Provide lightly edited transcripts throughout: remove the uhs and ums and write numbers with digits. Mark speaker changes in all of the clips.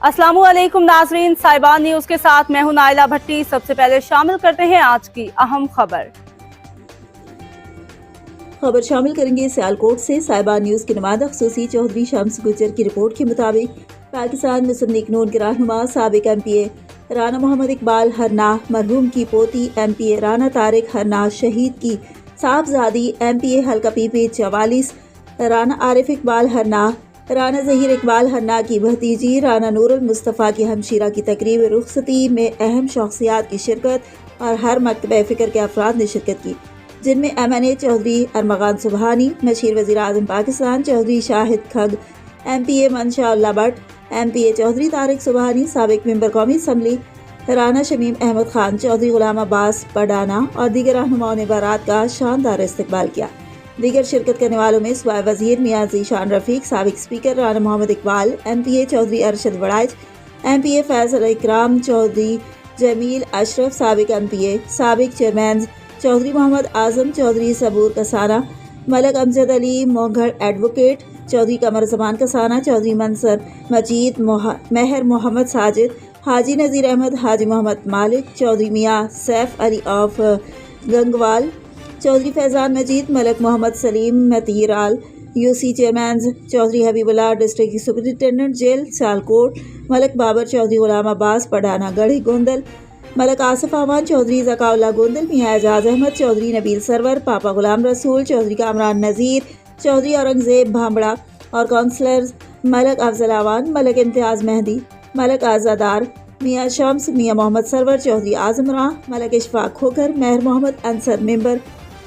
Speaker 1: अस्सलामु अलैकुम नाजरीन, साहिबान न्यूज के साथ मैं हूं नाइला भट्टी। सबसे पहले शामिल करते हैं आज की अहम खबर
Speaker 2: शामिल करेंगे सियालकोट से। साहिबान न्यूज के नुमाइंदा खसूसी चौधरी शम्स गुज्जर की रिपोर्ट के मुताबिक पाकिस्तान मुस्लिम लीग नून के रहनुमा साबिक MPA राना मोहम्मद इकबाल हरनाह मरहूम की पोती MPA राना तारिक हरनाह शहीद की साहबजादी MPA हल्का PP 44 राना आरिफ इकबाल हरनाह राना जहीर इकबाल हन्ना की भतीजी राना नूरुल मुस्तफ़ा की हमशीरा की तकरीब रुखसती में अहम शख्सियात की शिरकत और हर मकतबे फ़िक्र के अफराद ने शिरकत की, जिनमें MNA चौधरी अरमगान सुबहानी, मशीर वज़ीर आज़म पाकिस्तान चौधरी शाहिद खग, MPA मंशा उल्ला भट्ट, MPA चौधरी तारिक सुबहानी, साबिक मेंबर कौमी असम्बली राना शमीम अहमद खान चौधरी गुलाम अब्बास पडाना और दीगर रहनुमाओं ने बारात का शानदार इस्तकबाल किया। दीगर शिरकत करने वालों में सूबाई वज़ीर मियां ज़ीशान रफ़ीक, साबिक speaker Rana Mohammad Iqbal, MPA Chaudhry Arshad Waraich, MPA Faisal Ikram Chaudhry Jameel Ashraf, साबिक MPA, साबिक चेयरमैन चौधरी मोहम्मद आज़म चौधरी सबूर कसाना, मलक अमजद अली मोघड़ advocate Chaudhry Qamar Zaman Kasana, Chaudhry Mansar Majeed Mehar Mohammad Sajid, Haji Nazir Ahmed, Haji Mohammad Malik, Chaudhry Mian Saif Ali of Gangwal, Chaudhry Faizan Majeed, Malik Mohammad Saleem Matiral, UC chairman Chaudhry Habibullah, district superintendent jail Sialkot, Malak Babar Chaudhary गुलाम अब्बास पडाना गढ़ी गोंदल, मलक आसिफ अहमद चौधरी ज़काउल्लाह गोंदल, मियाँ एजाज अहमद चौधरी नबील सरवर, पापा गुलाम रसूल चौधरी कामरान नज़ीर चौधरी औरंगज़ेब भांबड़ा और councillor Malik Afzal Awan, Malik Imtiaz Mehdi, Malik Azadar, Mian Shams, Mian Mohammad Sarwar Chaudhry Azam Rah, Malik Ishfaq Khokhar, Mehar Mohammad Ansar member,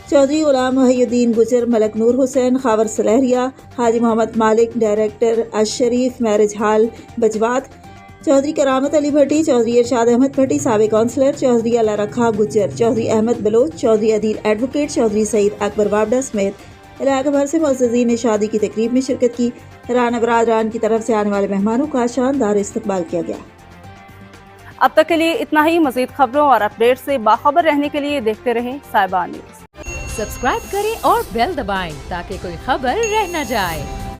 Speaker 2: Chaudhry Ghulam Mohiuddin Gujjar, Malik Noor Hussain Khawar Salahria, Haji Mohammad Malik director Ashrif marriage hall Bajwat, Chaudhry Karamat Ali भट्टी, चौधरी इरशाद अहमद भट्टी, साबिक काउंसलर चौधरी अला रखा गुजर, चौधरी अहमद बलोच, चौधरी अदील एडवोकेट, चौधरी सईद अकबर वाबडा समेत इलाका भर से मुअज़्ज़िज़ीन ने शादी की तकरीब में शिरकत की। राना बरादरान की तरफ से आने वाले मेहमानों का शानदार इस्तकबाल किया गया।
Speaker 1: अब तक के लिए इतना ही। मज़ीद खबरों और अपडेट से बाखबर रहने के लिए देखते रहें साहिबान न्यूज।
Speaker 3: सब्सक्राइब करें और बेल दबाएं ताकि कोई खबर रह न जाए।